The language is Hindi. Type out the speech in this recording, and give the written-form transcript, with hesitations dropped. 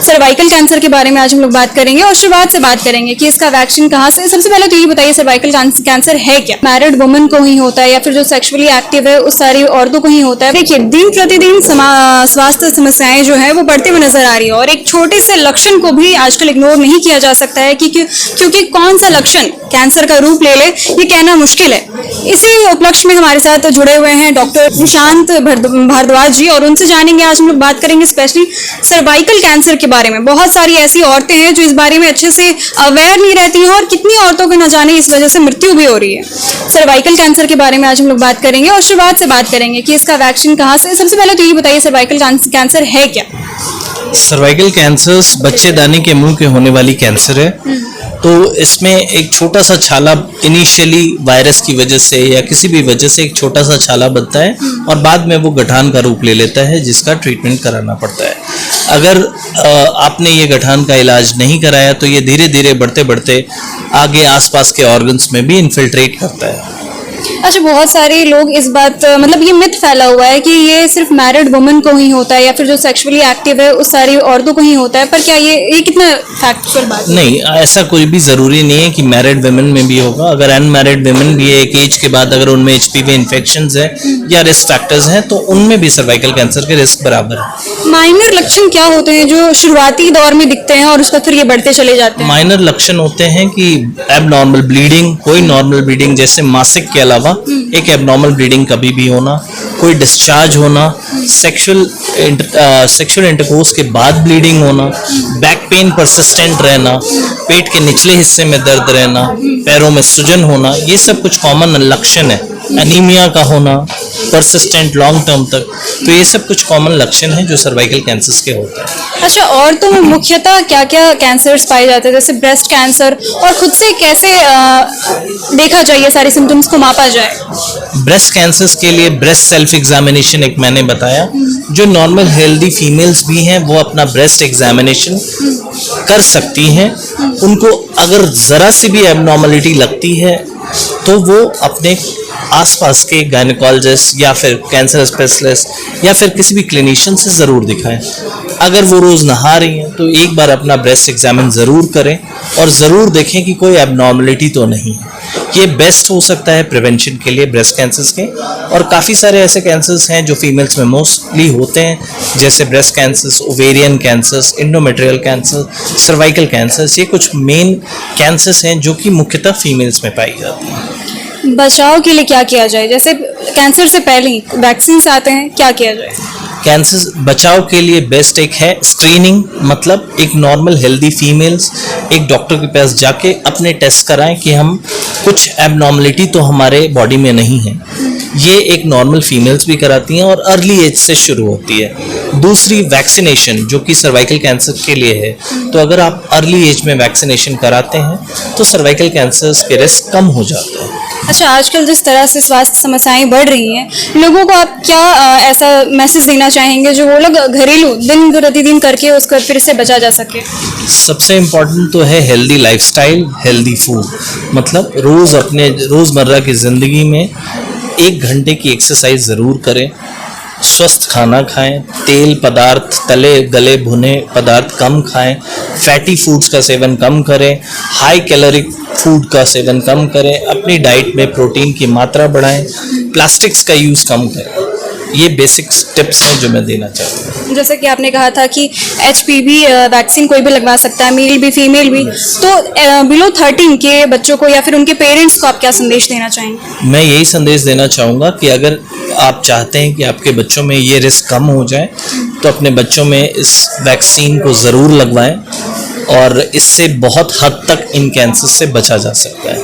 सर्वाइकल कैंसर के बारे में आज हम लोग बात करेंगे और शुरुआत से बात करेंगे कि इसका वैक्सीन कहाँ से। सबसे पहले तो ये बताइए सर्वाइकल कैंसर है क्या? मैरिड वुमेन को ही होता है या फिर जो सेक्सुअली एक्टिव है उस सारी औरतों को ही होता है? देखिए, दिन प्रतिदिन स्वास्थ्य समस्याएं जो है वो बढ़ती हुई नजर आ रही है और एक छोटे से लक्षण को भी आजकल इग्नोर नहीं किया जा सकता है क्योंकि कौन सा लक्षण कैंसर का रूप ले ले ये कहना मुश्किल है। इसी उपलक्ष्य में हमारे साथ जुड़े हुए हैं डॉक्टर निशांत भारद्वाज जी और उनसे जानेंगे, आज हम लोग बात करेंगे स्पेशली सर्वाइकल कैंसर के बारे में। बहुत सारी ऐसी औरतें हैं जो इस बारे में अच्छे से अवेयर नहीं रहती हैं और कितनी औरतों को न जाने इस वजह से मृत्यु भी हो रही है। सर्वाइकल कैंसर के बारे में आज हम लोग बात करेंगे और शुरुआत से बात करेंगे कि इसका वैक्सीन कहाँ से। सबसे पहले तो ये बताइए सर्वाइकल कैंसर है क्या? सर्वाइकल कैंसर बच्चेदानी के मुंह के होने वाली कैंसर है। तो इसमें एक छोटा सा छाला इनिशियली वायरस की वजह से या किसी भी वजह से एक छोटा सा छाला बनता है और बाद में वो गठान का रूप ले लेता है जिसका ट्रीटमेंट कराना पड़ता है। अगर आपने ये गठान का इलाज नहीं कराया तो ये धीरे धीरे बढ़ते बढ़ते आगे आसपास के ऑर्गन्स में भी इन्फिल्ट्रेट करता है। अच्छा, बहुत सारे लोग इस बात मतलब ये मिथ फैला हुआ है कि ये सिर्फ मैरिड वुमेन को ही होता है या फिर जो सेक्सुअली एक्टिव है उस सारी औरतों को ही होता है, पर क्या ये कितना फैक्चुअल बात है? नहीं, ऐसा कोई भी जरूरी नहीं है कि मैरिड वुमेन में भी होगा। अगर अनमैरिड वुमेन भी है एक एज के बाद, अगर उनमें एचपीवी इन्फेक्शंस है या रिस्क फैक्टर्स हैं तो उनमें भी सर्वाइकल कैंसर के रिस्क बराबर है। माइनर लक्षण क्या होते हैं जो शुरुआती दौर में दिखते हैं और उसका फिर ये बढ़ते चले जाते हैं? माइनर लक्षण होते हैं कि एबनॉर्मल ब्लीडिंग, कोई नॉर्मल ब्लीडिंग जैसे मासिक के अलावा एक एबनॉर्मल ब्लीडिंग कभी भी होना, कोई डिस्चार्ज होना, सेक्सुअल इंटरकोर्स के बाद ब्लीडिंग होना, बैक पेन परसिस्टेंट रहना, पेट के निचले हिस्से में दर्द रहना, पैरों में सूजन होना, ये सब कुछ कॉमन लक्षण है। एनीमिया का होना परसिस्टेंट लॉन्ग टर्म तक, तो ये सब कुछ कॉमन लक्षण हैं जो सर्वाइकल कैंसर के होते हैं। अच्छा, औरतों में मुख्यतः क्या क्या कैंसर्स पाए जाते हैं, जैसे ब्रेस्ट कैंसर, और खुद से कैसे देखा जाए ये सारे सिम्टम्स को मापा जाए? ब्रेस्ट कैंसर के लिए ब्रेस्ट सेल्फ एग्जामिनेशन एक मैंने बताया, जो नॉर्मल हेल्दी फीमेल्स भी हैं वो अपना ब्रेस्ट एग्जामिनेशन कर सकती हैं। उनको अगर जरा सी भी एबनॉर्मलिटी लगती है तो वो अपने आसपास के गायनेकोलॉजिस्ट या फिर कैंसर स्पेशलिस्ट या फिर किसी भी क्लिनिशियन से ज़रूर दिखाएं। अगर वो रोज़ नहा रही हैं तो एक बार अपना ब्रेस्ट एग्जामिन ज़रूर करें और ज़रूर देखें कि कोई एबनॉर्मलिटी तो नहीं है। ये बेस्ट हो सकता है प्रिवेंशन के लिए ब्रेस्ट कैंसर्स के। और काफ़ी सारे ऐसे कैंसर्स हैं जो फीमेल्स में मोस्टली होते हैं, जैसे breast cancers, ovarian cancers, endometrial cancer, cervical cancers. ये कुछ मेन कैंसर्स हैं जो कि मुख्यतः फीमेल्स में पाई जाती हैं। बचाव के लिए क्या किया जाए? जैसे कैंसर से पहले ही वैक्सीन आते हैं, क्या किया जाए? कैंसर बचाव के लिए बेस्ट एक है स्क्रीनिंग, मतलब एक नॉर्मल हेल्दी फीमेल्स एक डॉक्टर के पास जाके अपने टेस्ट कराएं कि हम कुछ एबनॉर्मलिटी तो हमारे बॉडी में नहीं है। ये एक नॉर्मल फीमेल्स भी कराती हैं और अर्ली एज से शुरू होती है। दूसरी वैक्सीनेशन जो कि सर्वाइकल कैंसर के लिए है, तो अगर आप अर्ली एज में वैक्सीनेशन कराते हैं तो सर्वाइकल कैंसर के रिस्क कम हो जाता है। अच्छा, आजकल जिस तरह से स्वास्थ्य समस्याएं बढ़ रही हैं, लोगों को आप क्या ऐसा मैसेज देना चाहेंगे जो वो लोग घरेलू दिन प्रतिदिन करके उसको फिर से बचा जा सके? सबसे इम्पोर्टेंट तो है हेल्दी लाइफस्टाइल, हेल्दी फूड। मतलब रोज़ अपने रोज़मर्रा की ज़िंदगी में 1 घंटे की एक्सरसाइज ज़रूर करें, स्वस्थ खाना खाएं, तेल पदार्थ, तले गले भुने पदार्थ कम खाएं, फैटी फूड्स का सेवन कम करें, हाई कैलोरिक फूड का सेवन कम करें, अपनी डाइट में प्रोटीन की मात्रा बढ़ाएं, प्लास्टिक्स का यूज़ कम करें। ये बेसिक टिप्स हैं जो मैं देना चाहता हूँ। जैसे कि आपने कहा था कि एचपीवी वैक्सीन कोई भी लगवा सकता है, मेल भी फीमेल भी, तो बिलो 13 के बच्चों को या फिर उनके पेरेंट्स को आप क्या संदेश देना चाहेंगे? मैं यही संदेश देना चाहूँगा कि अगर आप चाहते हैं कि आपके बच्चों में ये रिस्क कम हो जाए तो अपने बच्चों में इस वैक्सीन को ज़रूर लगवाएं और इससे बहुत हद तक इन कैंसर से बचा जा सकता है।